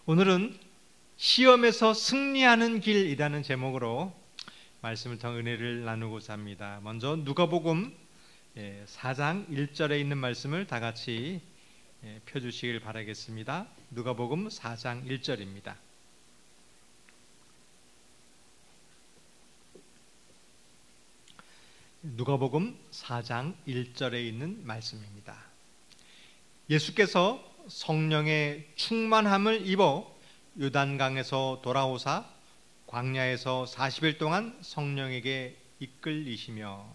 오늘은 시험에서 승리하는 길이라는 제목으로 말씀을 통해 은혜를 나누고자 합니다. 먼저 누가복음 4장 1절에 있는 말씀을 다 같이 펴주시길 바라겠습니다. 누가복음 4장 1절입니다. 누가복음 4장 1절에 있는 말씀입니다. 예수께서 성령의 충만함을 입어 요단강에서 돌아오사 광야에서 40일 동안 성령에게 이끌리시며,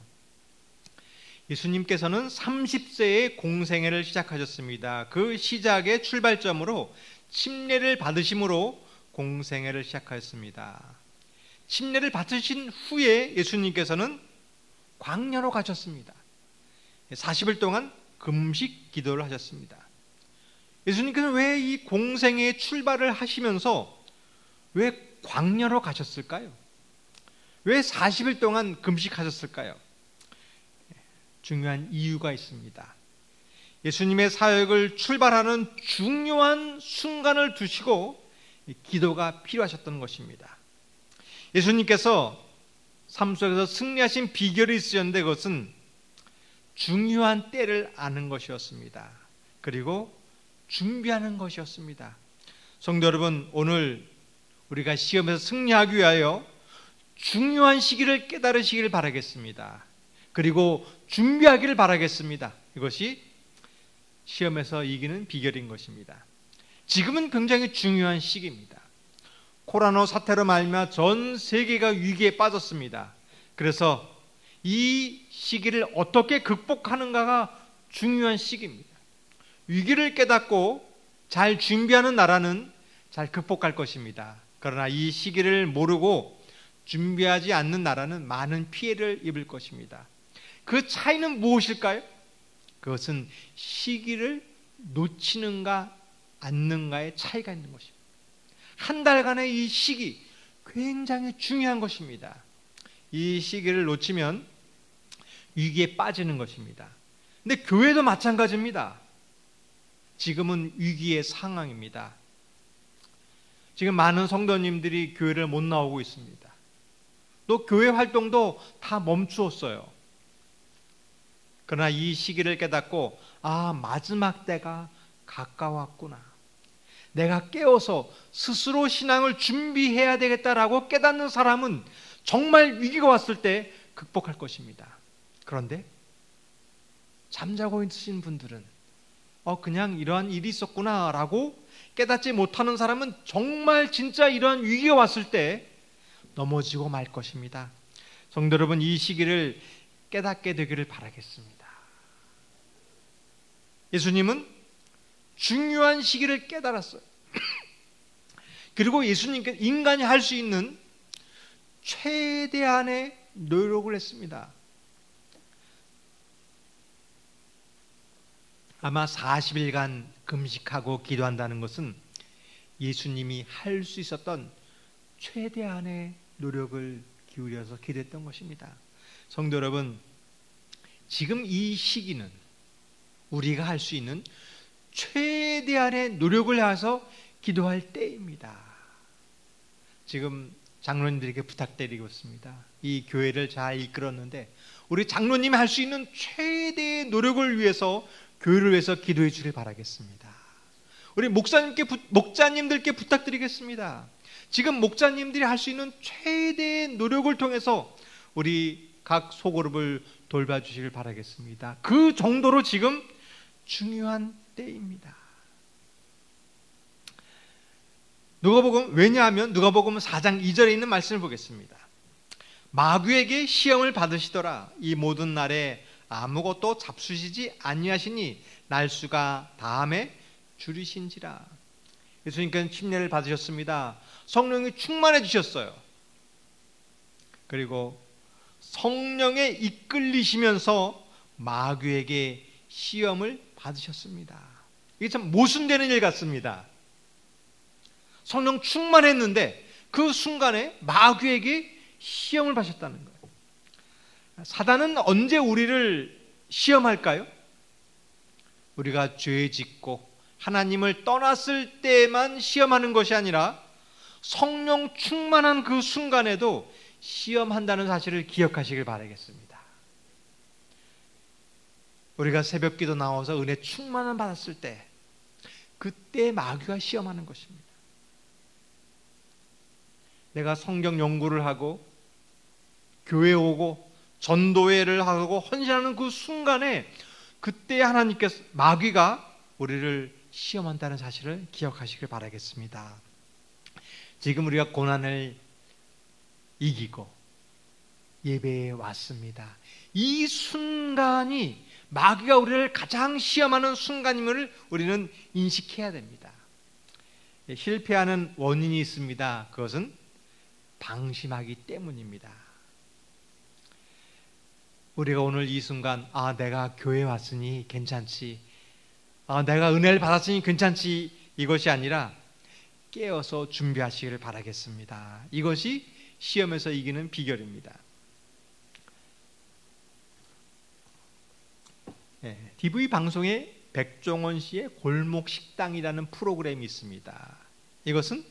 예수님께서는 30세에 공생애를 시작하셨습니다. 그 시작의 출발점으로 침례를 받으심으로 공생애를 시작하였습니다. 침례를 받으신 후에 예수님께서는 광야로 가셨습니다. 40일 동안 금식 기도를 하셨습니다. 예수님께서는 왜 이 공생애의 출발을 하시면서 왜 광야로 가셨을까요? 왜 40일 동안 금식하셨을까요? 중요한 이유가 있습니다. 예수님의 사역을 출발하는 중요한 순간을 두시고 기도가 필요하셨던 것입니다. 예수님께서 삶 속에서 승리하신 비결이 있으셨는데 그것은 중요한 때를 아는 것이었습니다. 그리고 준비하는 것이었습니다. 성도 여러분, 오늘 우리가 시험에서 승리하기 위하여 중요한 시기를 깨달으시길 바라겠습니다. 그리고 준비하기를 바라겠습니다. 이것이 시험에서 이기는 비결인 것입니다. 지금은 굉장히 중요한 시기입니다. 코로나 사태로 말미암아 전 세계가 위기에 빠졌습니다. 그래서 이 시기를 어떻게 극복하는가가 중요한 시기입니다. 위기를 깨닫고 잘 준비하는 나라는 잘 극복할 것입니다. 그러나 이 시기를 모르고 준비하지 않는 나라는 많은 피해를 입을 것입니다. 그 차이는 무엇일까요? 그것은 시기를 놓치는가 않는가의 차이가 있는 것입니다. 한 달간의 이 시기 굉장히 중요한 것입니다. 이 시기를 놓치면 위기에 빠지는 것입니다. 근데 교회도 마찬가지입니다. 지금은 위기의 상황입니다. 지금 많은 성도님들이 교회를 못 나오고 있습니다. 또 교회 활동도 다 멈추었어요. 그러나 이 시기를 깨닫고 마지막 때가 가까웠구나, 내가 깨어서 스스로 신앙을 준비해야 되겠다라고 깨닫는 사람은 정말 위기가 왔을 때 극복할 것입니다. 그런데 잠자고 있으신 분들은 그냥 이러한 일이 있었구나 라고 깨닫지 못하는 사람은 정말 진짜 이러한 위기가 왔을 때 넘어지고 말 것입니다. 성도 여러분, 이 시기를 깨닫게 되기를 바라겠습니다. 예수님은 중요한 시기를 깨달았어요. 그리고 예수님께 인간이 할 수 있는 최대한의 노력을 했습니다. 아마 40일간 금식하고 기도한다는 것은 예수님이 할 수 있었던 최대한의 노력을 기울여서 기도했던 것입니다. 성도 여러분, 지금 이 시기는 우리가 할 수 있는 최대한의 노력을 해서 기도할 때입니다. 지금 장로님들에게 부탁드리고 있습니다. 이 교회를 잘 이끌었는데 우리 장로님이 할 수 있는 최대의 노력을 위해서, 교회를 위해서 기도해 주길 바라겠습니다. 우리 목자님들께 부탁드리겠습니다. 지금 목자님들이 할 수 있는 최대의 노력을 통해서 우리 각 소그룹을 돌봐주시길 바라겠습니다. 그 정도로 지금 중요한 때입니다. 왜냐하면 누가복음 4장 2절에 있는 말씀을 보겠습니다. 마귀에게 시험을 받으시더라. 이 모든 날에 아무것도 잡수시지 아니하시니 날수가 다함에 줄이신지라. 예수님께서는 침례를 받으셨습니다. 성령이 충만해 주셨어요. 그리고 성령에 이끌리시면서 마귀에게 시험을 받으셨습니다. 이게 참 모순되는 일 같습니다. 성령 충만했는데 그 순간에 마귀에게 시험을 받으셨다는 거예요. 사단은 언제 우리를 시험할까요? 우리가 죄 짓고 하나님을 떠났을 때만 시험하는 것이 아니라 성령 충만한 그 순간에도 시험한다는 사실을 기억하시길 바라겠습니다. 우리가 새벽기도 나와서 은혜 충만한 받았을 때 그때 마귀가 시험하는 것입니다. 내가 성경 연구를 하고 교회 오고 전도회를 하고 헌신하는 그 순간에 그때 하나님께서 마귀가 우리를 시험한다는 사실을 기억하시길 바라겠습니다. 지금 우리가 고난을 이기고 예배에 왔습니다. 이 순간이 마귀가 우리를 가장 시험하는 순간임을 우리는 인식해야 됩니다. 실패하는 원인이 있습니다. 그것은 방심하기 때문입니다. 우리가 오늘 이 순간 내가 교회에 왔으니 괜찮지, 내가 은혜를 받았으니 괜찮지, 이것이 아니라 깨어서 준비하시기를 바라겠습니다. 이것이 시험에서 이기는 비결입니다. TV 방송에 백종원 씨의 골목 식당이라는 프로그램이 있습니다. 이것은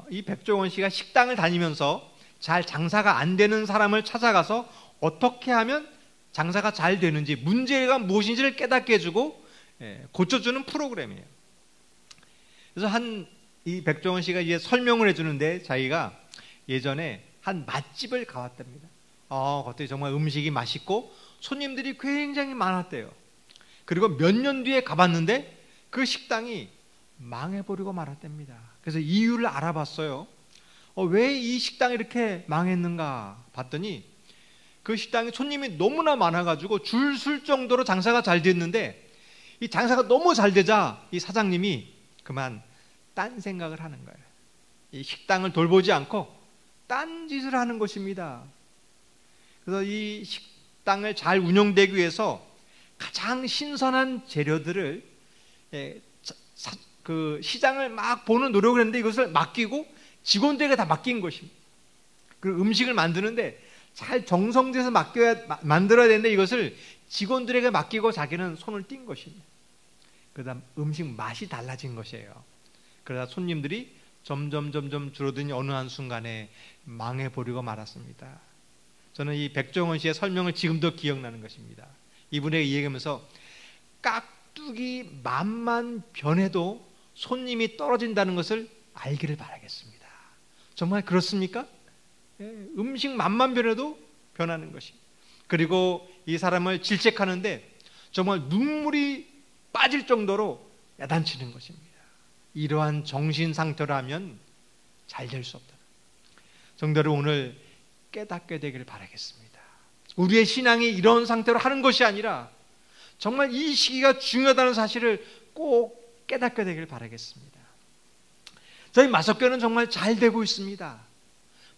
이 백종원 씨가 식당을 다니면서 잘 장사가 안 되는 사람을 찾아가서 어떻게 하면 장사가 잘 되는지, 문제가 무엇인지를 깨닫게 해주고 고쳐주는 프로그램이에요. 그래서 이 백종원 씨가 이제 설명을 해주는데, 자기가 예전에 한 맛집을 가봤답니다. 그때 정말 음식이 맛있고 손님들이 굉장히 많았대요. 그리고 몇 년 뒤에 가봤는데 그 식당이 망해버리고 말았답니다. 그래서 이유를 알아봤어요. 왜 이 식당이 이렇게 망했는가 봤더니 그 식당에 손님이 너무나 많아가지고 줄 설 정도로 장사가 잘 됐는데, 이 장사가 너무 잘 되자 이 사장님이 그만 딴 생각을 하는 거예요. 이 식당을 돌보지 않고 딴 짓을 하는 것입니다. 그래서 이 식당을 잘 운영되기 위해서 가장 신선한 재료들을 그 시장을 막 보는 노력을 했는데 이것을 맡기고 직원들에게 다 맡긴 것입니다. 그리고 음식을 만드는데 잘 정성들여서 만들어야 되는데 이것을 직원들에게 맡기고 자기는 손을 띈 것입니다. 그러다 음식 맛이 달라진 것이에요. 그러다 손님들이 점점 줄어드니 어느 한순간에 망해버리고 말았습니다. 저는 이 백종원 씨의 설명을 지금도 기억나는 것입니다. 이분에게 얘기하면서 깍두기 맛만 변해도 손님이 떨어진다는 것을 알기를 바라겠습니다. 정말 그렇습니까? 음식 맛만 변해도 변하는 것입니다. 그리고 이 사람을 질책하는데 정말 눈물이 빠질 정도로 야단치는 것입니다. 이러한 정신 상태라면 잘 될 수 없다. 성도를 오늘 깨닫게 되기를 바라겠습니다. 우리의 신앙이 이런 상태로 하는 것이 아니라 정말 이 시기가 중요하다는 사실을 꼭 깨닫게 되기를 바라겠습니다. 저희 마석교회는 정말 잘 되고 있습니다.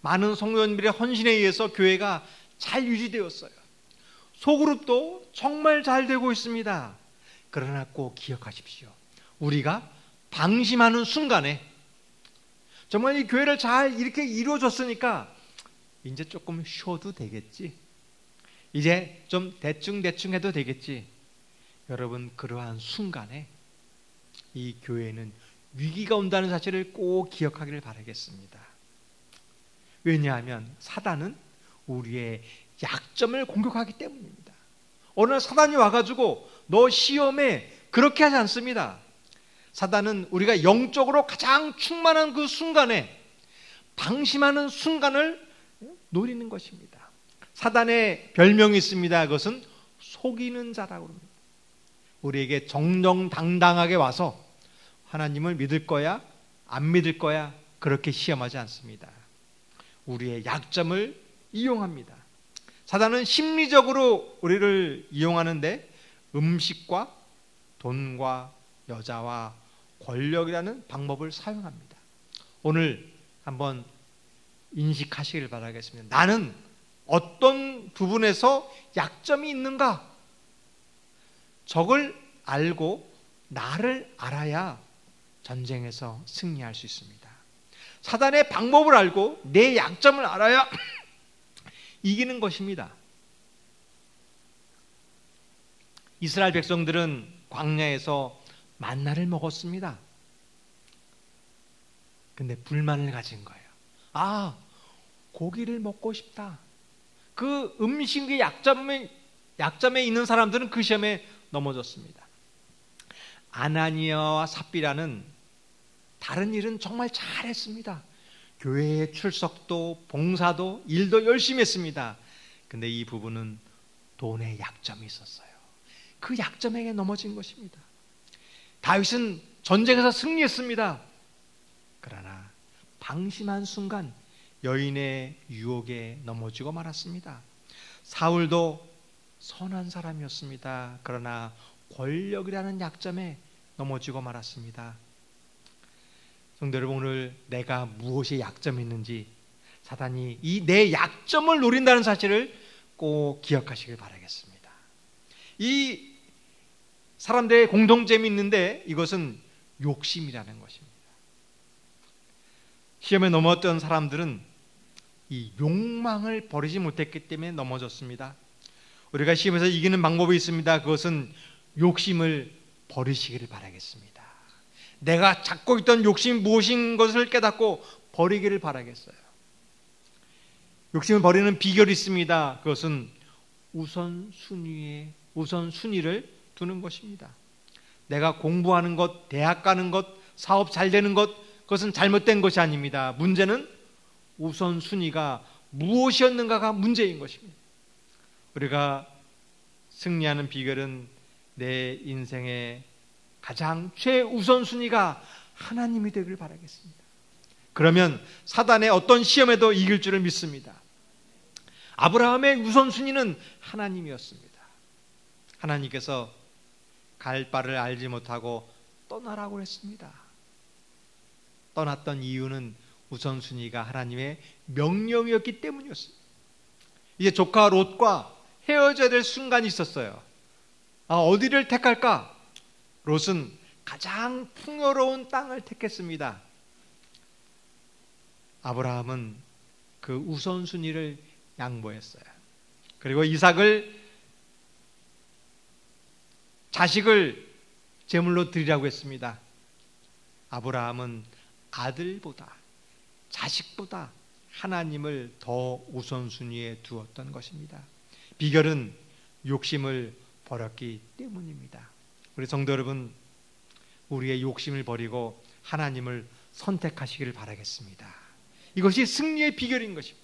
많은 성도님들의 헌신에 의해서 교회가 잘 유지되었어요. 소그룹도 정말 잘 되고 있습니다. 그러나 꼭 기억하십시오. 우리가 방심하는 순간에 정말 이 교회를 잘 이렇게 이루어졌으니까 이제 조금 쉬어도 되겠지, 이제 좀 대충 해도 되겠지. 여러분, 그러한 순간에 이 교회는 위기가 온다는 사실을 꼭 기억하기를 바라겠습니다. 왜냐하면 사단은 우리의 약점을 공격하기 때문입니다. 어느 날 사단이 와가지고 너 시험에, 그렇게 하지 않습니다. 사단은 우리가 영적으로 가장 충만한 그 순간에, 방심하는 순간을 노리는 것입니다. 사단의 별명이 있습니다. 그것은 속이는 자라고 합니다. 우리에게 정정당당하게 와서 하나님을 믿을 거야, 안 믿을 거야, 그렇게 시험하지 않습니다. 우리의 약점을 이용합니다. 사단은 심리적으로 우리를 이용하는데 음식과 돈과 여자와 권력이라는 방법을 사용합니다. 오늘 한번 인식하시길 바라겠습니다. 나는 어떤 부분에서 약점이 있는가? 적을 알고 나를 알아야 전쟁에서 승리할 수 있습니다. 사단의 방법을 알고 내 약점을 알아야 이기는 것입니다. 이스라엘 백성들은 광야에서 만나를 먹었습니다. 근데 불만을 가진 거예요. 아, 고기를 먹고 싶다. 그 음식의 약점에 있는 사람들은 그 시험에 넘어졌습니다. 아나니아와 삽비라는 다른 일은 정말 잘했습니다. 교회에 출석도 봉사도 일도 열심히 했습니다. 근데 이 부부는 돈에 약점이 있었어요. 그 약점에게 넘어진 것입니다. 다윗은 전쟁에서 승리했습니다. 그러나 방심한 순간 여인의 유혹에 넘어지고 말았습니다. 사울도 선한 사람이었습니다. 그러나 권력이라는 약점에 넘어지고 말았습니다. 성도 여러분, 오늘 내가 무엇이 약점이 있는지 사단이 이 내 약점을 노린다는 사실을 꼭 기억하시길 바라겠습니다. 이 사람들의 공통점이 있는데 이것은 욕심이라는 것입니다. 시험에 넘어졌던 사람들은 이 욕망을 버리지 못했기 때문에 넘어졌습니다. 우리가 시험에서 이기는 방법이 있습니다. 그것은 욕심을 버리시기를 바라겠습니다. 내가 갖고 있던 욕심이 무엇인 것을 깨닫고 버리기를 바라겠어요. 욕심을 버리는 비결이 있습니다. 그것은 우선순위를 두는 것입니다. 내가 공부하는 것, 대학 가는 것, 사업 잘 되는 것, 그것은 잘못된 것이 아닙니다. 문제는 우선순위가 무엇이었는가가 문제인 것입니다. 우리가 승리하는 비결은 내 인생의 가장 최우선순위가 하나님이 되길 바라겠습니다. 그러면 사단의 어떤 시험에도 이길 줄을 믿습니다. 아브라함의 우선순위는 하나님이었습니다. 하나님께서 갈 바를 알지 못하고 떠나라고 했습니다. 떠났던 이유는 우선순위가 하나님의 명령이었기 때문이었습니다. 이제 조카 롯과 헤어져야 될 순간이 있었어요. 어디를 택할까? 롯은 가장 풍요로운 땅을 택했습니다. 아브라함은 그 우선순위를 양보했어요. 그리고 자식을 제물로 드리라고 했습니다. 아브라함은 아들보다, 자식보다 하나님을 더 우선순위에 두었던 것입니다. 비결은 욕심을 버렸기 때문입니다. 우리 성도 여러분, 우리의 욕심을 버리고 하나님을 선택하시기를 바라겠습니다. 이것이 승리의 비결인 것입니다.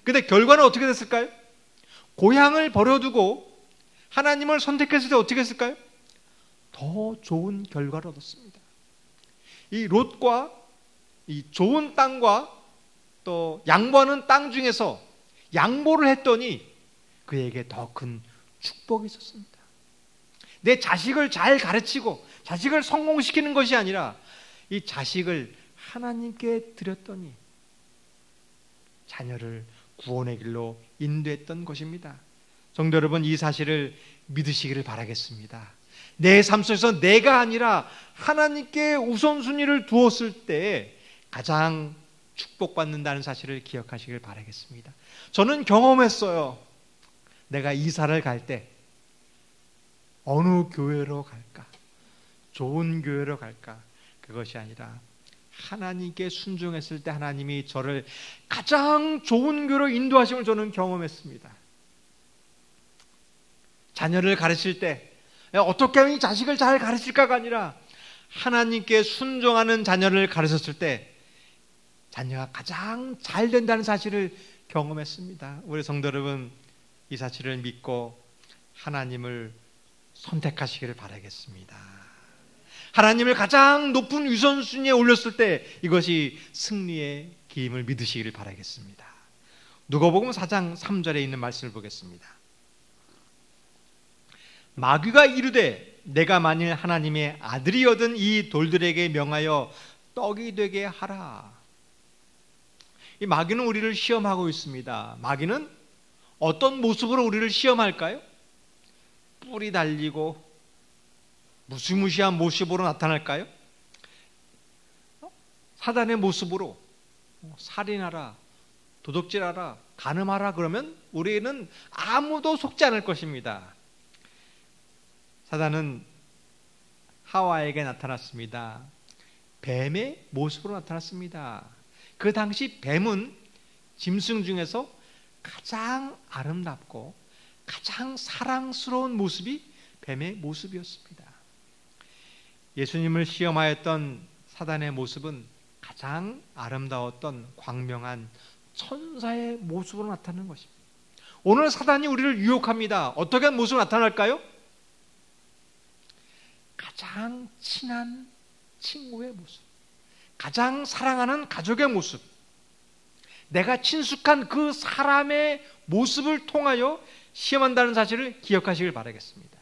그런데 결과는 어떻게 됐을까요? 고향을 버려두고 하나님을 선택했을 때 어떻게 했을까요? 더 좋은 결과를 얻었습니다. 이 롯과 이 좋은 땅과 또 양보하는 땅 중에서 양보를 했더니 그에게 더 큰 축복이 있었습니다. 내 자식을 잘 가르치고 자식을 성공시키는 것이 아니라 이 자식을 하나님께 드렸더니 자녀를 구원의 길로 인도했던 것입니다. 성도 여러분, 이 사실을 믿으시기를 바라겠습니다. 내 삶 속에서 내가 아니라 하나님께 우선순위를 두었을 때 가장 축복받는다는 사실을 기억하시길 바라겠습니다. 저는 경험했어요. 내가 이사를 갈 때 어느 교회로 갈까? 좋은 교회로 갈까? 그것이 아니라 하나님께 순종했을 때 하나님이 저를 가장 좋은 교회로 인도하심을 저는 경험했습니다. 자녀를 가르칠 때 어떻게 하면 이 자식을 잘 가르칠까가 아니라 하나님께 순종하는 자녀를 가르쳤을 때 자녀가 가장 잘 된다는 사실을 경험했습니다. 우리 성도 여러분, 이 사실을 믿고 하나님을 선택하시기를 바라겠습니다. 하나님을 가장 높은 우선순위에 올렸을 때 이것이 승리의 기임을 믿으시기를 바라겠습니다. 누가복음 4장 3절에 있는 말씀을 보겠습니다. 마귀가 이르되 내가 만일 하나님의 아들이거든 이 돌들에게 명하여 떡이 되게 하라. 이 마귀는 우리를 시험하고 있습니다. 마귀는 어떤 모습으로 우리를 시험할까요? 뿔이 달리고 무시무시한 모습으로 나타날까요? 사단의 모습으로 살인하라, 도둑질하라, 간음하라 그러면 우리는 아무도 속지 않을 것입니다. 사단은 하와에게 나타났습니다. 뱀의 모습으로 나타났습니다. 그 당시 뱀은 짐승 중에서 가장 아름답고 가장 사랑스러운 모습이 뱀의 모습이었습니다. 예수님을 시험하였던 사단의 모습은 가장 아름다웠던 광명한 천사의 모습으로 나타나는 것입니다. 오늘 사단이 우리를 유혹합니다. 어떻게 한 모습으로 나타날까요? 가장 친한 친구의 모습, 가장 사랑하는 가족의 모습, 내가 친숙한 그 사람의 모습을 통하여 시험한다는 사실을 기억하시길 바라겠습니다.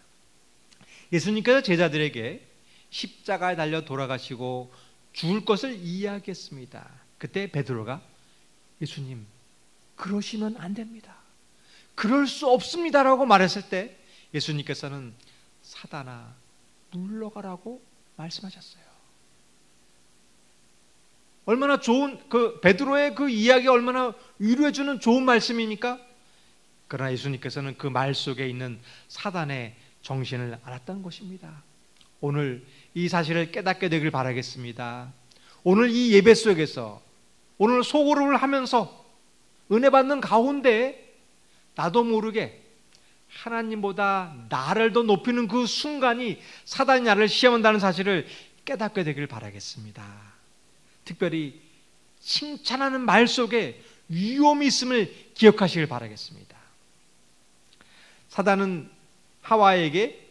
예수님께서 제자들에게 십자가에 달려 돌아가시고 죽을 것을 이야기했습니다. 그때 베드로가 예수님, 그러시면 안 됩니다. 그럴 수 없습니다라고 말했을 때 예수님께서는 사단아, 물러가라고 말씀하셨어요. 얼마나 좋은, 베드로의 그 이야기 얼마나 위로해주는 좋은 말씀이니까? 그러나 예수님께서는 그 말 속에 있는 사단의 정신을 알았던 것입니다. 오늘 이 사실을 깨닫게 되길 바라겠습니다. 오늘 이 예배 속에서, 오늘 소고름을 하면서 은혜 받는 가운데 나도 모르게 하나님보다 나를 더 높이는 그 순간이 사단이 나를 시험한다는 사실을 깨닫게 되길 바라겠습니다. 특별히 칭찬하는 말 속에 위험이 있음을 기억하시길 바라겠습니다. 사단은 하와에게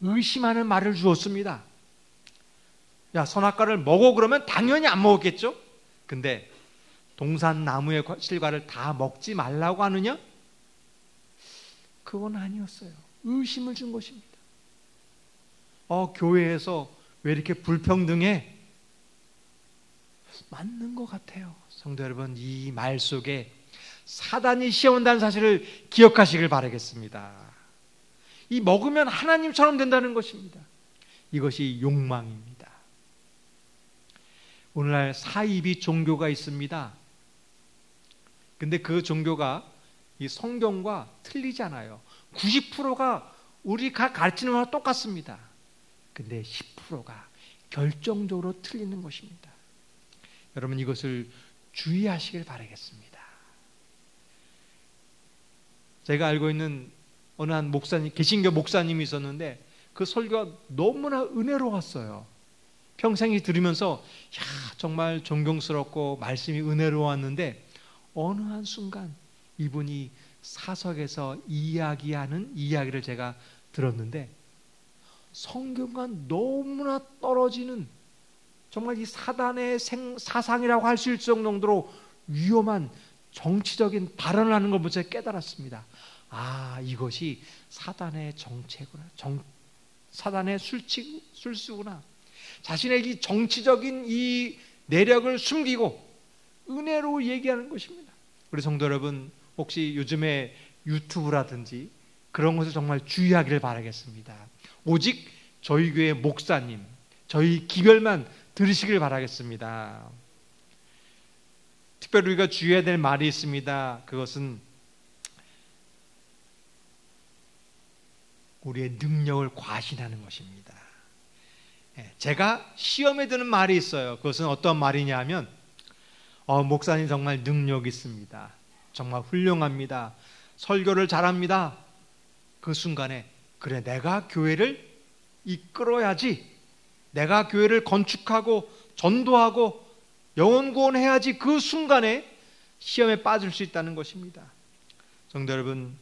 의심하는 말을 주었습니다. 야, 선악과를 먹어 그러면 당연히 안 먹었겠죠? 근데 동산 나무의 실과를 다 먹지 말라고 하느냐? 그건 아니었어요. 의심을 준 것입니다. 교회에서 왜 이렇게 불평등해? 맞는 것 같아요. 성도 여러분, 이 말 속에 사단이 시험한다는 사실을 기억하시길 바라겠습니다. 이 먹으면 하나님처럼 된다는 것입니다. 이것이 욕망입니다. 오늘날 사이비 종교가 있습니다. 근데 그 종교가 이 성경과 틀리지 않아요. 90%가 우리가 가르치는 거와 똑같습니다. 근데 10%가 결정적으로 틀리는 것입니다. 여러분, 이것을 주의하시길 바라겠습니다. 제가 알고 있는 어느 한 목사님, 개신교 목사님이 있었는데 그 설교가 너무나 은혜로웠어요. 평생이 들으면서 정말 존경스럽고 말씀이 은혜로웠는데 어느 한 순간 이분이 사석에서 이야기하는 이야기를 제가 들었는데 성경과 너무나 떨어지는, 정말 이 사단의 사상이라고 할 수 있을 정도로 위험한 정치적인 발언을 하는 걸 보고 깨달았습니다. 이것이 사단의 정체구나, 사단의 술수구나. 자신의 이 정치적인 이 내력을 숨기고 은혜로 얘기하는 것입니다. 우리 성도 여러분, 혹시 요즘에 유튜브라든지 그런 것을 정말 주의하기를 바라겠습니다. 오직 저희 교회 목사님, 저희 기별만 들으시길 바라겠습니다. 특별히 우리가 주의해야 될 말이 있습니다. 그것은 우리의 능력을 과신하는 것입니다. 제가 시험에 드는 말이 있어요. 그것은 어떤 말이냐 하면 목사님 정말 능력 있습니다. 정말 훌륭합니다. 설교를 잘합니다. 그 순간에 그래, 내가 교회를 이끌어야지, 내가 교회를 건축하고 전도하고 영혼 구원해야지, 그 순간에 시험에 빠질 수 있다는 것입니다. 성도 여러분,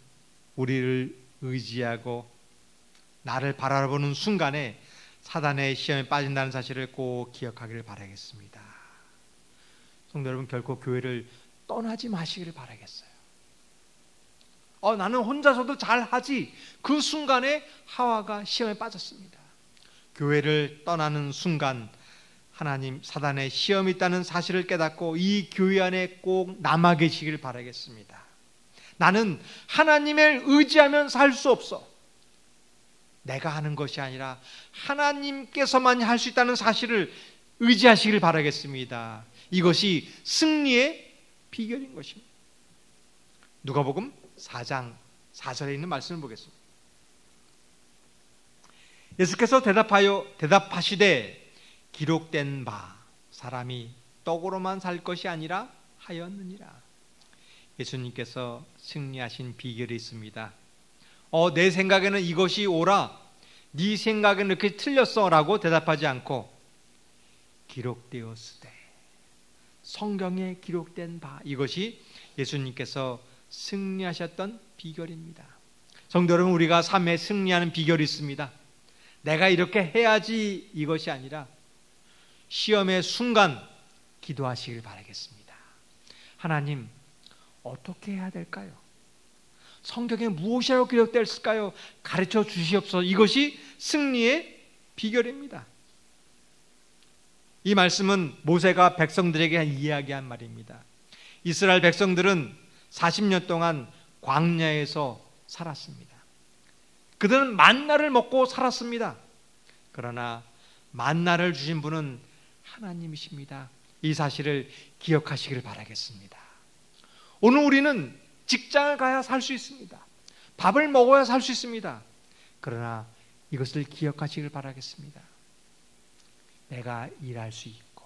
우리를 의지하고 나를 바라보는 순간에 사단의 시험에 빠진다는 사실을 꼭 기억하기를 바라겠습니다. 성도 여러분, 결코 교회를 떠나지 마시기를 바라겠어요. 나는 혼자서도 잘하지. 그 순간에 하와가 시험에 빠졌습니다. 교회를 떠나는 순간 하나님, 사단의 시험이 있다는 사실을 깨닫고 이 교회 안에 꼭 남아 계시기를 바라겠습니다. 나는 하나님을 의지하면 살 수 없어. 내가 하는 것이 아니라 하나님께서만 할 수 있다는 사실을 의지하시기를 바라겠습니다. 이것이 승리의 비결인 것입니다. 누가복음 4장 4절에 있는 말씀을 보겠습니다. 예수께서 대답하시되 기록된 바 사람이 떡으로만 살 것이 아니라 하였느니라. 예수님께서 승리하신 비결이 있습니다. 내 생각에는 이것이 옳아, 네 생각에는 이렇게 틀렸어 라고 대답하지 않고 기록되었으되, 성경에 기록된 바, 이것이 예수님께서 승리하셨던 비결입니다. 성도 여러분, 우리가 삶에 승리하는 비결이 있습니다. 내가 이렇게 해야지 이것이 아니라 시험의 순간 기도하시길 바라겠습니다. 하나님, 어떻게 해야 될까요? 성경에 무엇이라고 기록되어 있을까요? 가르쳐 주시옵소서. 이것이 승리의 비결입니다. 이 말씀은 모세가 백성들에게 이야기한 말입니다. 이스라엘 백성들은 40년 동안 광야에서 살았습니다. 그들은 만나를 먹고 살았습니다. 그러나 만나를 주신 분은 하나님이십니다. 이 사실을 기억하시길 바라겠습니다. 오늘 우리는 직장을 가야 살 수 있습니다. 밥을 먹어야 살 수 있습니다. 그러나 이것을 기억하시길 바라겠습니다. 내가 일할 수 있고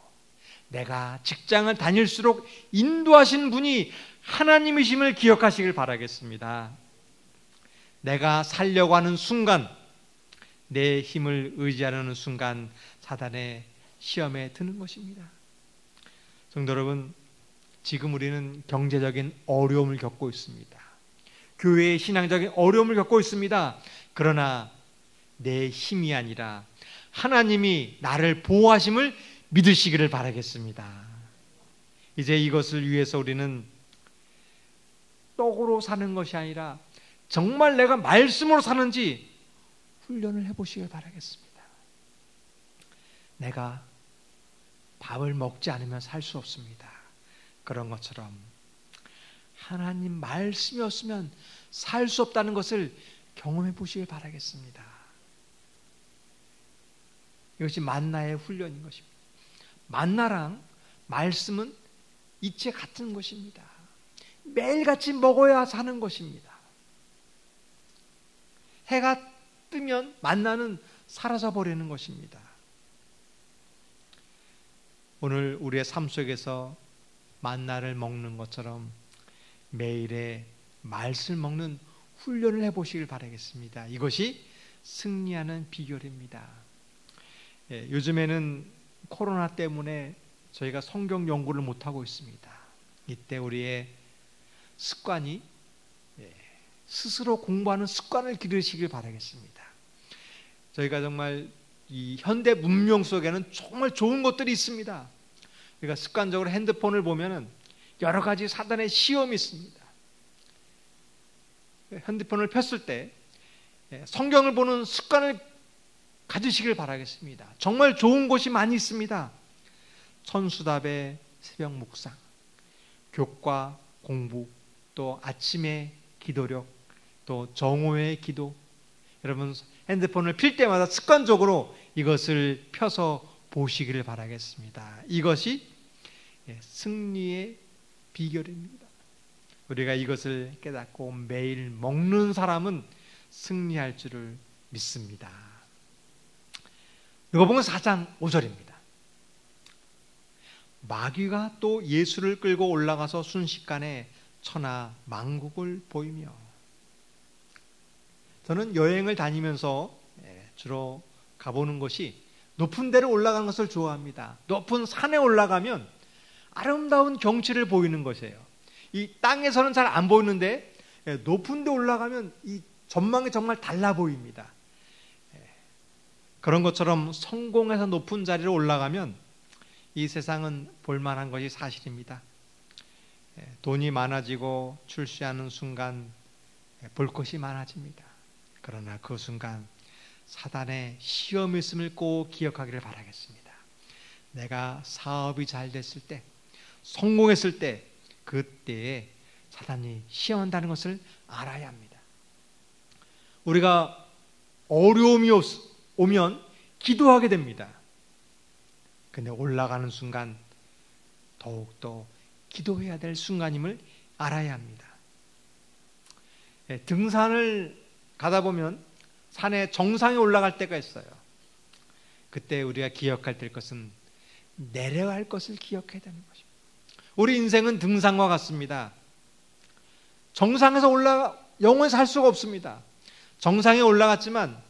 내가 직장을 다닐수록 인도하신 분이 하나님이심을 기억하시길 바라겠습니다. 내가 살려고 하는 순간, 내 힘을 의지하려는 순간 사단의 시험에 드는 것입니다. 성도 여러분, 지금 우리는 경제적인 어려움을 겪고 있습니다. 교회의 신앙적인 어려움을 겪고 있습니다. 그러나 내 힘이 아니라 하나님이 나를 보호하심을 믿으시기를 바라겠습니다. 이제 이것을 위해서 우리는 떡으로 사는 것이 아니라 정말 내가 말씀으로 사는지 훈련을 해보시길 바라겠습니다. 내가 밥을 먹지 않으면 살 수 없습니다. 그런 것처럼 하나님 말씀이었으면 살 수 없다는 것을 경험해 보시길 바라겠습니다. 이것이 만나의 훈련인 것입니다. 만나랑 말씀은 이체 같은 것입니다. 매일같이 먹어야 사는 것입니다. 해가 뜨면 만나는 사라져 버리는 것입니다. 오늘 우리의 삶 속에서 만나를 먹는 것처럼 매일의 말씀을 먹는 훈련을 해보시길 바라겠습니다. 이것이 승리하는 비결입니다. 요즘에는 코로나 때문에 저희가 성경 연구를 못하고 있습니다. 이때 우리의 습관이 스스로 공부하는 습관을 기르시길 바라겠습니다. 저희가 정말 이 현대 문명 속에는 정말 좋은 것들이 있습니다. 우리가 습관적으로 핸드폰을 보면은 여러 가지 사단의 시험이 있습니다. 핸드폰을 폈을 때 성경을 보는 습관을 가지시길 바라겠습니다. 정말 좋은 곳이 많이 있습니다. 천수답의 새벽 묵상, 교과 공부, 또 아침의 기도력, 또 정오의 기도. 여러분 핸드폰을 필 때마다 습관적으로 이것을 펴서 보시기를 바라겠습니다. 이것이 승리의 비결입니다. 우리가 이것을 깨닫고 매일 먹는 사람은 승리할 줄을 믿습니다. 누가복음 4장 5절입니다. 마귀가 또 예수를 끌고 올라가서 순식간에 천하 만국을 보이며. 저는 여행을 다니면서 주로 가보는 것이 높은 데로 올라가는 것을 좋아합니다. 높은 산에 올라가면 아름다운 경치를 보이는 것이에요. 이 땅에서는 잘 안 보이는데 높은 데 올라가면 이 전망이 정말 달라 보입니다. 그런 것처럼 성공해서 높은 자리로 올라가면 이 세상은 볼만한 것이 사실입니다. 돈이 많아지고 출세하는 순간 볼 것이 많아집니다. 그러나 그 순간 사단의 시험이 있음을 꼭 기억하기를 바라겠습니다. 내가 사업이 잘 됐을 때, 성공했을 때, 그때에 사단이 시험한다는 것을 알아야 합니다. 우리가 어려움이 오면 기도하게 됩니다. 근데 올라가는 순간 더욱더 기도해야 될 순간임을 알아야 합니다. 등산을 가다 보면 산의 정상에 올라갈 때가 있어요. 그때 우리가 기억할 될 것은 내려갈 것을 기억해야 되는 것입니다. 우리 인생은 등산과 같습니다. 정상에서 영원히 살 수가 없습니다. 정상에 올라갔지만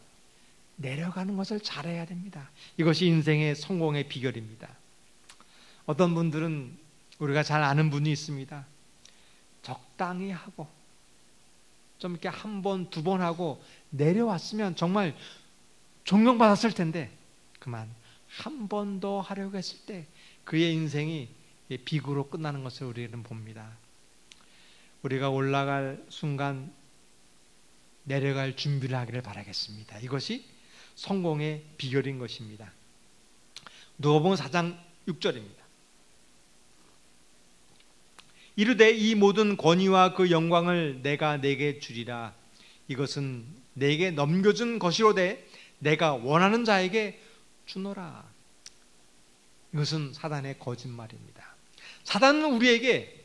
내려가는 것을 잘해야 됩니다. 이것이 인생의 성공의 비결입니다. 어떤 분들은 우리가 잘 아는 분이 있습니다. 적당히 하고 좀 이렇게 한 번, 두 번 하고 내려왔으면 정말 존경받았을 텐데 그만 한 번 더 하려고 했을 때 그의 인생이 비구로 끝나는 것을 우리는 봅니다. 우리가 올라갈 순간 내려갈 준비를 하기를 바라겠습니다. 이것이 성공의 비결인 것입니다. 누가복음 4장 6절입니다. 이르되 이 모든 권위와 그 영광을 내가 내게 주리라. 이것은 내게 넘겨준 것이로되 내가 원하는 자에게 주노라. 이것은 사단의 거짓말입니다. 사단은 우리에게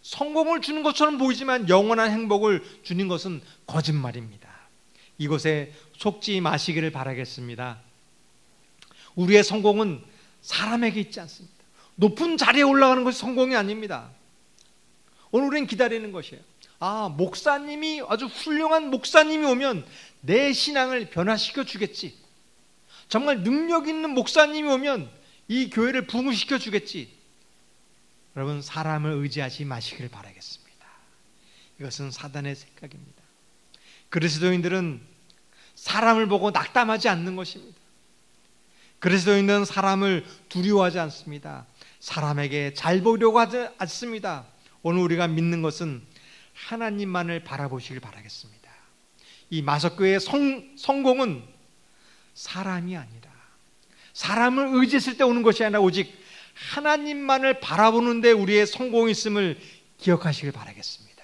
성공을 주는 것처럼 보이지만 영원한 행복을 주는 것은 거짓말입니다. 이것에 속지 마시기를 바라겠습니다. 우리의 성공은 사람에게 있지 않습니다. 높은 자리에 올라가는 것이 성공이 아닙니다. 오늘 우리는 기다리는 것이에요. 목사님이 아주 훌륭한 목사님이 오면 내 신앙을 변화시켜 주겠지. 정말 능력 있는 목사님이 오면 이 교회를 부흥시켜 주겠지. 여러분, 사람을 의지하지 마시길 바라겠습니다. 이것은 사단의 생각입니다. 그리스도인들은 사람을 보고 낙담하지 않는 것입니다. 그리스도인들은 사람을 두려워하지 않습니다. 사람에게 잘 보이려고 하지 않습니다. 오늘 우리가 믿는 것은 하나님만을 바라보시길 바라겠습니다. 이 마석교회의 성공은 사람이 아니라 사람을 의지했을 때 오는 것이 아니라 오직 하나님만을 바라보는데 우리의 성공이 있음을 기억하시길 바라겠습니다.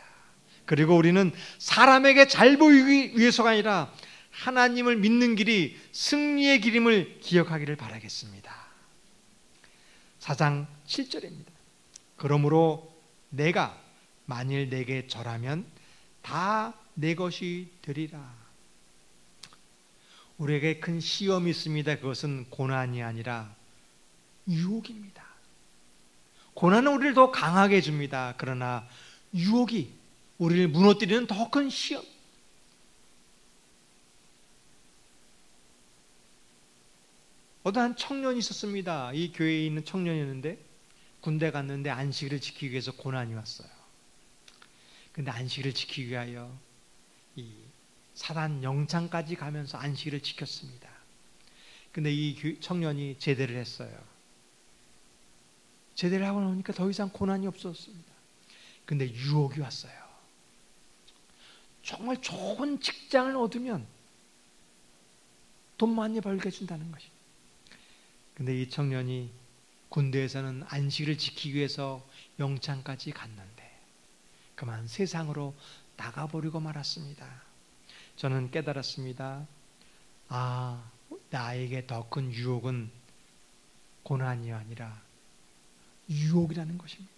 그리고 우리는 사람에게 잘 보이기 위해서가 아니라 하나님을 믿는 길이 승리의 길임을 기억하기를 바라겠습니다. 4장 7절입니다. 그러므로 내가 만일 내게 절하면 다 내 것이 되리라. 우리에게 큰 시험이 있습니다. 그것은 고난이 아니라 유혹입니다. 고난은 우리를 더 강하게 해줍니다. 그러나 유혹이 우리를 무너뜨리는 더 큰 시험. 어떤 한 청년이 있었습니다. 이 교회에 있는 청년이었는데 군대 갔는데 안식일을 지키기 위해서 고난이 왔어요. 근데 안식일을 지키기 위하여 이 사단 영창까지 가면서 안식일을 지켰습니다. 근데 이 청년이 제대를 했어요. 제대를 하고 나니까 더 이상 고난이 없었습니다. 근데 유혹이 왔어요. 정말 좋은 직장을 얻으면 돈 많이 벌게 해준다는 것이. 근데 이 청년이 군대에서는 안식일을 지키기 위해서 영창까지 갔는데 그만 세상으로 나가버리고 말았습니다. 저는 깨달았습니다. 나에게 더 큰 유혹은 고난이 아니라 유혹이라는 것입니다.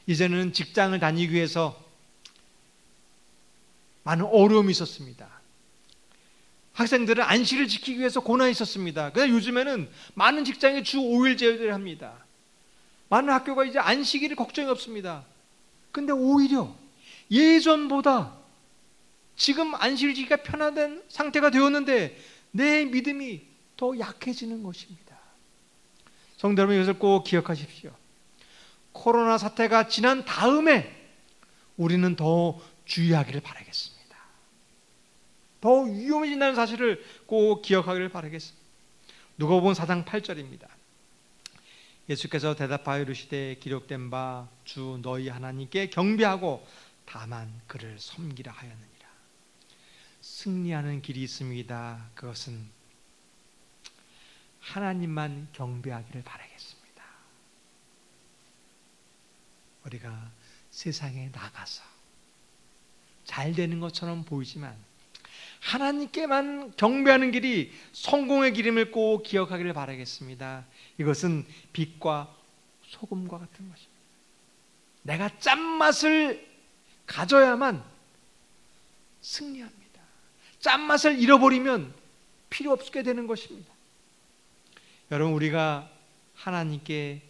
이제는 직장을 다니기 위해서 많은 어려움이 있었습니다. 학생들은 안식일을 지키기 위해서 고난이 있었습니다. 그런데 요즘에는 많은 직장에 주 5일 제외를 합니다. 많은 학교가 이제 안식일이 걱정이 없습니다. 근데 오히려 예전보다 지금 안식일 지키기가 편안한 상태가 되었는데 내 믿음이 더 약해지는 것입니다. 성도 여러분, 이것을 꼭 기억하십시오. 코로나 사태가 지난 다음에 우리는 더 주의하기를 바라겠습니다. 더 위험해진다는 사실을 꼭 기억하기를 바라겠습니다. 누가복음 4장 8절입니다. 예수께서 대답하여 이르시되 기록된 바 주 너희 하나님께 경배하고 다만 그를 섬기라 하였느니라. 승리하는 길이 있습니다. 그것은 하나님만 경배하기를 바라겠습니다. 우리가 세상에 나가서 잘 되는 것처럼 보이지만 하나님께만 경배하는 길이 성공의 길임을 꼭 기억하기를 바라겠습니다. 이것은 빛과 소금과 같은 것입니다. 내가 짠맛을 가져야만 승리합니다. 짠맛을 잃어버리면 필요 없게 되는 것입니다. 여러분, 우리가 하나님께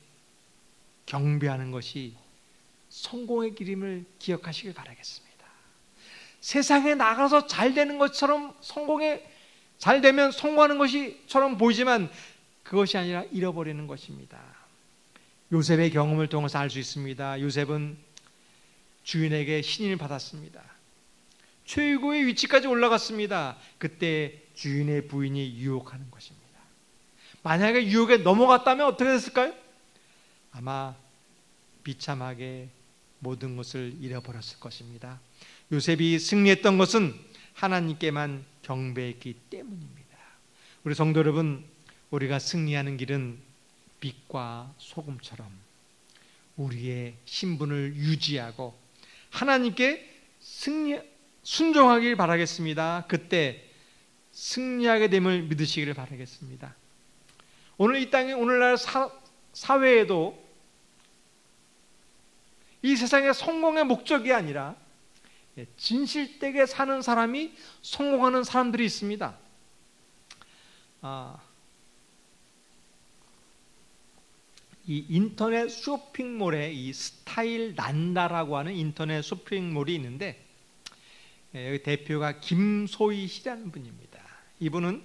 경배하는 것이 성공의 길임을 기억하시길 바라겠습니다. 세상에 나가서 잘 되는 것처럼 잘 되면 성공하는 것이처럼 보이지만 그것이 아니라 잃어버리는 것입니다. 요셉의 경험을 통해서 알 수 있습니다. 요셉은 주인에게 신임을 받았습니다. 최고의 위치까지 올라갔습니다. 그때 주인의 부인이 유혹하는 것입니다. 만약에 유혹에 넘어갔다면 어떻게 됐을까요? 아마 비참하게 모든 것을 잃어버렸을 것입니다. 요셉이 승리했던 것은 하나님께만 경배했기 때문입니다. 우리 성도 여러분, 우리가 승리하는 길은 빛과 소금처럼 우리의 신분을 유지하고 하나님께 순종하길 바라겠습니다. 그때 승리하게 됨을 믿으시기를 바라겠습니다. 오늘 이 땅에 오늘날 사회에도 이 세상의 성공의 목적이 아니라 진실되게 사는 사람이 성공하는 사람들이 있습니다. 이 인터넷 쇼핑몰에 이 스타일 난다라고 하는 인터넷 쇼핑몰이 있는데, 여기 대표가 김소희 씨라는 분입니다. 이분은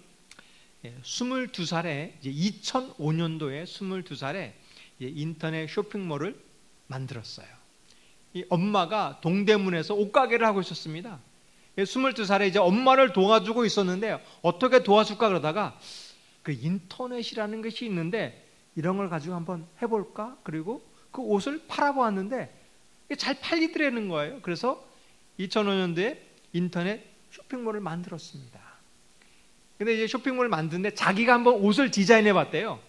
22살에 2005년도에 22살에 인터넷 쇼핑몰을 만들었어요. 이 엄마가 동대문에서 옷가게를 하고 있었습니다. 22살에 이제 엄마를 도와주고 있었는데 어떻게 도와줄까 그러다가 그 인터넷이라는 것이 있는데 이런 걸 가지고 한번 해볼까? 그리고 그 옷을 팔아보았는데 이게 잘 팔리더라는 거예요. 그래서 2005년도에 인터넷 쇼핑몰을 만들었습니다. 근데 이제 쇼핑몰을 만드는데 자기가 한번 옷을 디자인해 봤대요.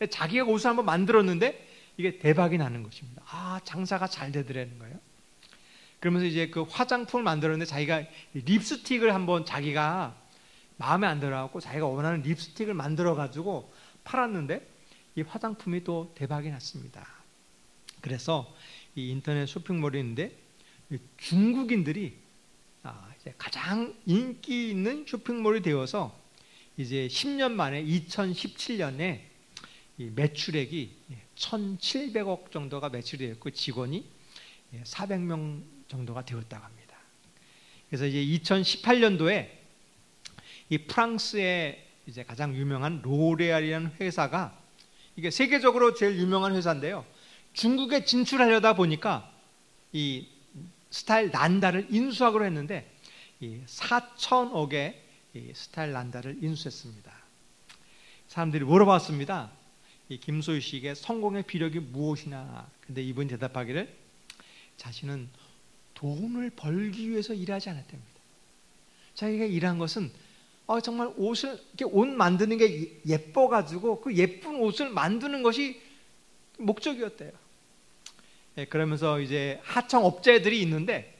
자기가 옷을 한번 만들었는데 이게 대박이 나는 것입니다. 장사가 잘 되더라는 거예요. 그러면서 이제 그 화장품을 만들었는데 자기가 립스틱을 한번 자기가 마음에 안 들어갖고 자기가 원하는 립스틱을 만들어가지고 팔았는데 이 화장품이 또 대박이 났습니다. 그래서 이 인터넷 쇼핑몰이 있는데 중국인들이 이제 가장 인기 있는 쇼핑몰이 되어서 이제 10년 만에 2017년에 이 매출액이 1,700억 정도가 매출이 되었고 직원이 400명 정도가 되었다고 합니다. 그래서 이제 2018년도에 이 프랑스의 이제 가장 유명한 로레알이라는 회사가 이게 세계적으로 제일 유명한 회사인데요. 중국에 진출하려다 보니까 이 스타일 난다를 인수하기로 했는데 이 4천억의 이 스타일 난다를 인수했습니다. 사람들이 물어봤습니다. 이 김소희 씨에게 성공의 비력이 무엇이냐? 근데 이분이 대답하기를 자신은 돈을 벌기 위해서 일하지 않았답니다. 자기가 일한 것은 정말 이렇게 옷 만드는 게 예뻐가지고 그 예쁜 옷을 만드는 것이 목적이었대요. 그러면서 이제 하청업체들이 있는데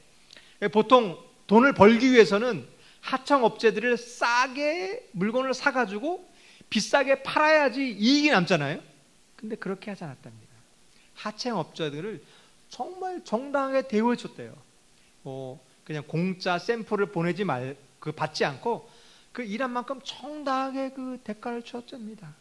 보통 돈을 벌기 위해서는 하청업체들을 싸게 물건을 사가지고 비싸게 팔아야지 이익이 남잖아요. 근데 그렇게 하지 않았답니다. 하청업체들을 정말 정당하게 대우해 줬대요. 그냥 공짜 샘플을 받지 않고 그 일한 만큼 정당하게 그 대가를 주었답니다.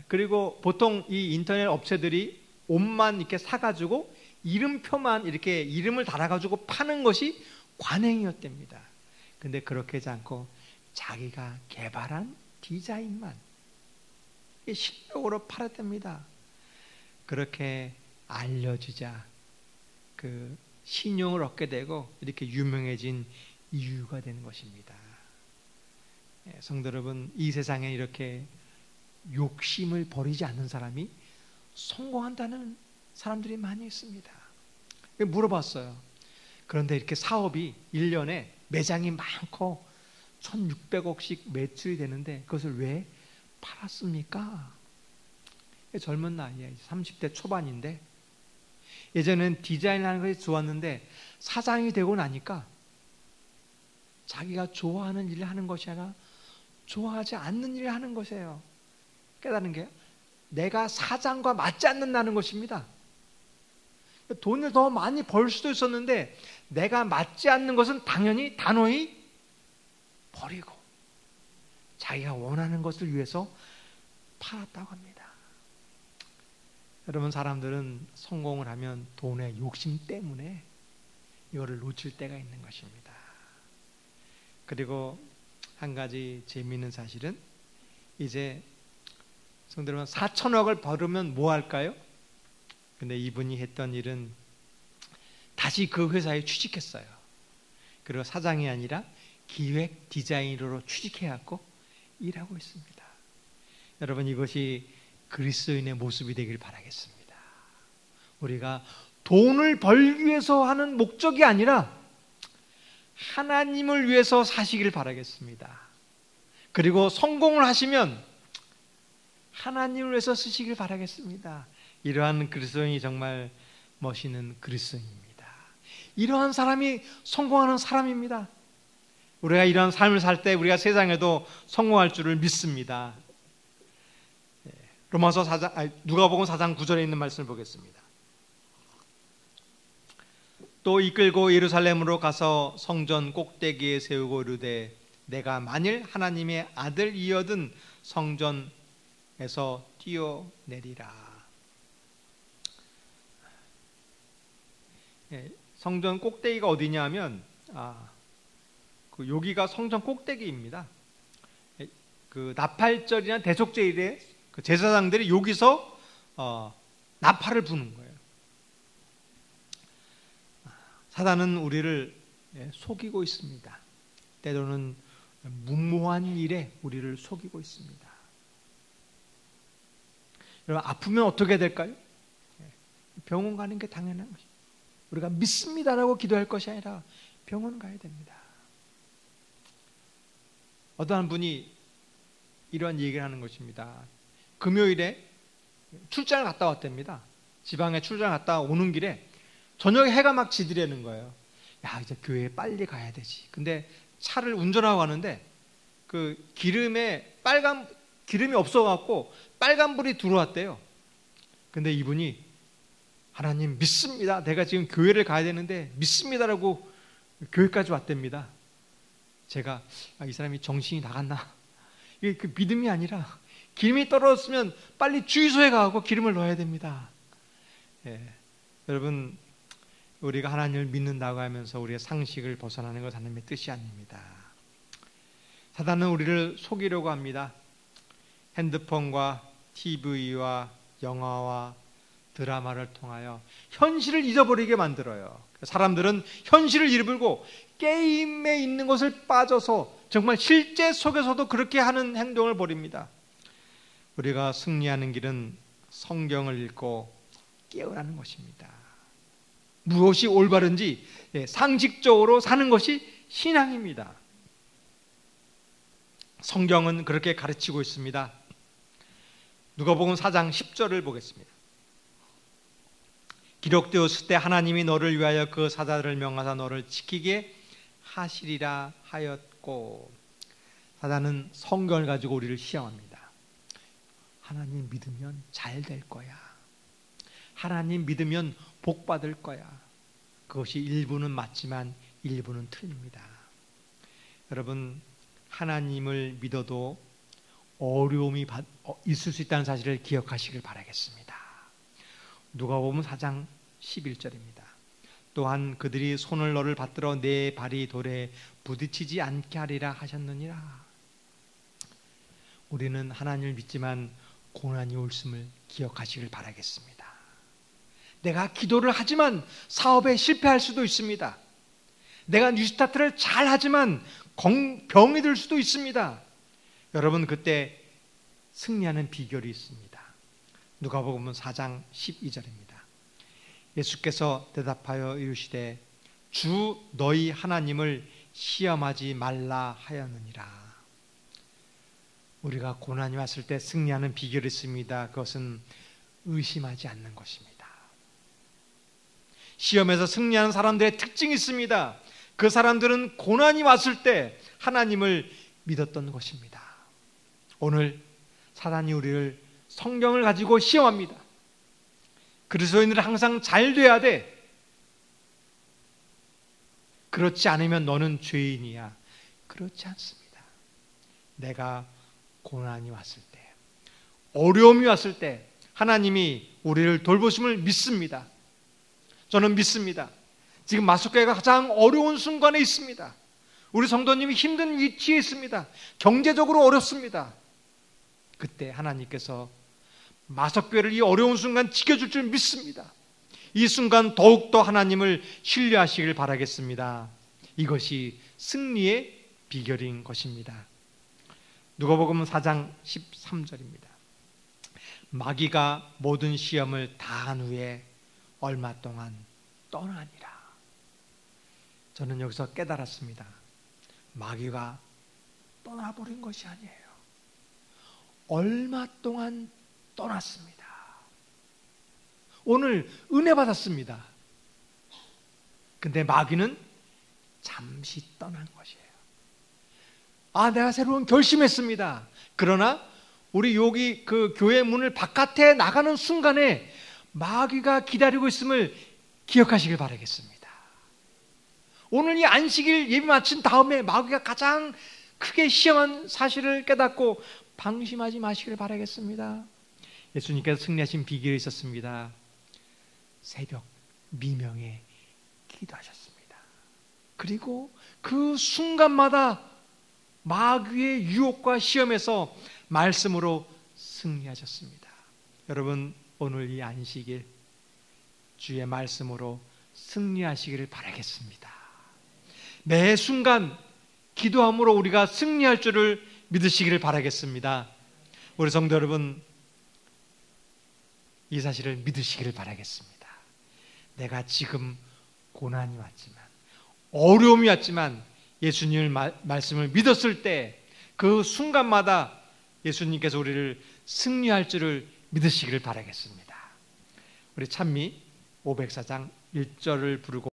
그리고 보통 이 인터넷 업체들이 옷만 이렇게 사가지고 이름표만 이렇게 이름을 달아가지고 파는 것이 관행이었답니다. 근데 그렇게 하지 않고 자기가 개발한 디자인만 실력으로 팔았답니다. 그렇게 알려지자 그 신용을 얻게 되고 이렇게 유명해진 이유가 되는 것입니다. 성도 여러분, 이 세상에 이렇게 욕심을 버리지 않는 사람이 성공한다는 사람들이 많이 있습니다. 물어봤어요. 그런데 이렇게 사업이 1년에 매장이 많고 1,600억씩 매출이 되는데 그것을 왜 팔았습니까? 젊은 나이에 30대 초반인데 예전엔 디자인하는 것이 좋았는데 사장이 되고 나니까 자기가 좋아하는 일을 하는 것이 아니라 좋아하지 않는 일을 하는 것이에요. 깨달은 게 내가 사장과 맞지 않는다는 것입니다. 돈을 더 많이 벌 수도 있었는데 내가 맞지 않는 것은 단호히 버리고 자기가 원하는 것을 위해서 팔았다고 합니다. 여러분, 사람들은 성공을 하면 돈의 욕심 때문에 이거를 놓칠 때가 있는 것입니다. 그리고 한 가지 재미있는 사실은, 이제 성도 여러분, 4천억을 벌으면 뭐 할까요? 근데 이분이 했던 일은 다시 그 회사에 취직했어요. 그리고 사장이 아니라 기획 디자이너로 취직해갖고 일하고 있습니다. 여러분, 이것이 그리스도인의 모습이 되길 바라겠습니다. 우리가 돈을 벌기 위해서 하는 목적이 아니라 하나님을 위해서 사시길 바라겠습니다. 그리고 성공을 하시면 하나님을 위해서 쓰시길 바라겠습니다. 이러한 그리스도인이 정말 멋있는 그리스도인입니다. 이러한 사람이 성공하는 사람입니다. 우리가 이러한 삶을 살 때 우리가 세상에도 성공할 줄을 믿습니다. 로마서 4장, 누가복음 4장 9절에 있는 말씀을 보겠습니다. 또 이끌고 예루살렘으로 가서 성전 꼭대기에 세우고 이르되 내가 만일 하나님의 아들이어든 성전에서 뛰어내리라. 성전 꼭대기가 어디냐면 여기가 성전 꼭대기입니다. 그 나팔절이나 대속제일에 그 제사장들이 여기서 나팔을 부는 거예요. 사단은 우리를 속이고 있습니다. 때로는 무모한 일에 우리를 속이고 있습니다. 여러분, 아프면 어떻게 될까요? 병원 가는 게 당연한 것입니다. 우리가 믿습니다라고 기도할 것이 아니라 병원 가야 됩니다. 어떠한 분이 이런 얘기를 하는 것입니다. 금요일에 출장을 갔다 왔답니다. 지방에 출장을 갔다 오는 길에 저녁에 해가 막 지더라는 거예요. 야, 이제 교회에 빨리 가야 되지. 근데 차를 운전하고 가는데 그 기름이 없어갖고 빨간불이 들어왔대요. 근데 이분이 하나님 믿습니다. 내가 지금 교회를 가야 되는데 믿습니다라고 교회까지 왔답니다. 제가 이 사람이 정신이 나갔나? 이게 그 믿음이 아니라 기름이 떨어졌으면 빨리 주유소에 가고 기름을 넣어야 됩니다. 여러분, 우리가 하나님을 믿는다고 하면서 우리의 상식을 벗어나는 것 하나님의 뜻이 아닙니다. 사단은 우리를 속이려고 합니다. 핸드폰과 TV와 영화와 드라마를 통하여 현실을 잊어버리게 만들어요. 사람들은 현실을 잃어버리고 게임에 있는 것을 빠져서 정말 실제 속에서도 그렇게 하는 행동을 벌입니다. 우리가 승리하는 길은 성경을 읽고 깨어나는 것입니다. 무엇이 올바른지 상식적으로 사는 것이 신앙입니다. 성경은 그렇게 가르치고 있습니다. 누가복음 4장 10절을 보겠습니다. 기록되었을 때 하나님이 너를 위하여 그 사자들을 명하사 너를 지키게 하시리라 하였고. 사단은 성경을 가지고 우리를 시험합니다. 하나님 믿으면 잘 될 거야. 하나님 믿으면 복 받을 거야. 그것이 일부는 맞지만 일부는 틀립니다. 여러분, 하나님을 믿어도 어려움이 있을 수 있다는 사실을 기억하시길 바라겠습니다. 누가복음 4장 11절입니다. 또한 그들이 손을 너를 받들어 내 발이 돌에 부딪히지 않게 하리라 하셨느니라. 우리는 하나님을 믿지만 고난이 올음을 기억하시길 바라겠습니다. 내가 기도를 하지만 사업에 실패할 수도 있습니다. 내가 뉴스타트를 잘 하지만 병이 들 수도 있습니다. 여러분, 그때 승리하는 비결이 있습니다. 누가복음 4장 12절입니다. 예수께서 대답하여 이르시되 주 너희 하나님을 시험하지 말라 하였느니라. 우리가 고난이 왔을 때 승리하는 비결이 있습니다. 그것은 의심하지 않는 것입니다. 시험에서 승리하는 사람들의 특징이 있습니다. 그 사람들은 고난이 왔을 때 하나님을 믿었던 것입니다. 오늘 사단이 우리를 성경을 가지고 시험합니다. 그리스도인들은 항상 잘 돼야 돼. 그렇지 않으면 너는 죄인이야. 그렇지 않습니다. 내가 고난이 왔을 때, 어려움이 왔을 때 하나님이 우리를 돌보심을 믿습니다. 저는 믿습니다. 지금 마석교회가 가장 어려운 순간에 있습니다. 우리 성도님이 힘든 위치에 있습니다. 경제적으로 어렵습니다. 그때 하나님께서 마석교회를 이 어려운 순간 지켜줄 줄 믿습니다. 이 순간 더욱더 하나님을 신뢰하시길 바라겠습니다. 이것이 승리의 비결인 것입니다. 누가복음 4장 13절입니다. 마귀가 모든 시험을 다한 후에 얼마 동안 떠나니라. 저는 여기서 깨달았습니다. 마귀가 떠나버린 것이 아니에요. 얼마 동안 떠났습니다. 오늘 은혜 받았습니다. 근데 마귀는 잠시 떠난 것이에요. 내가 새로운 결심했습니다. 그러나 우리 여기 그 교회 문을 바깥에 나가는 순간에 마귀가 기다리고 있음을 기억하시길 바라겠습니다. 오늘 이 안식일 예배 마친 다음에 마귀가 가장 크게 시험한 사실을 깨닫고 방심하지 마시길 바라겠습니다. 예수님께서 승리하신 비결이 있었습니다. 새벽 미명에 기도하셨습니다. 그리고 그 순간마다 마귀의 유혹과 시험에서 말씀으로 승리하셨습니다. 여러분, 오늘 이 안식일 주의 말씀으로 승리하시기를 바라겠습니다. 매 순간 기도함으로 우리가 승리할 줄을 믿으시기를 바라겠습니다. 우리 성도 여러분, 이 사실을 믿으시기를 바라겠습니다. 내가 지금 고난이 왔지만, 어려움이 왔지만 예수님의 말씀을 믿었을 때 그 순간마다 예수님께서 우리를 승리할 줄을 믿으시기를 바라겠습니다. 우리 찬미 504장 1절을 부르고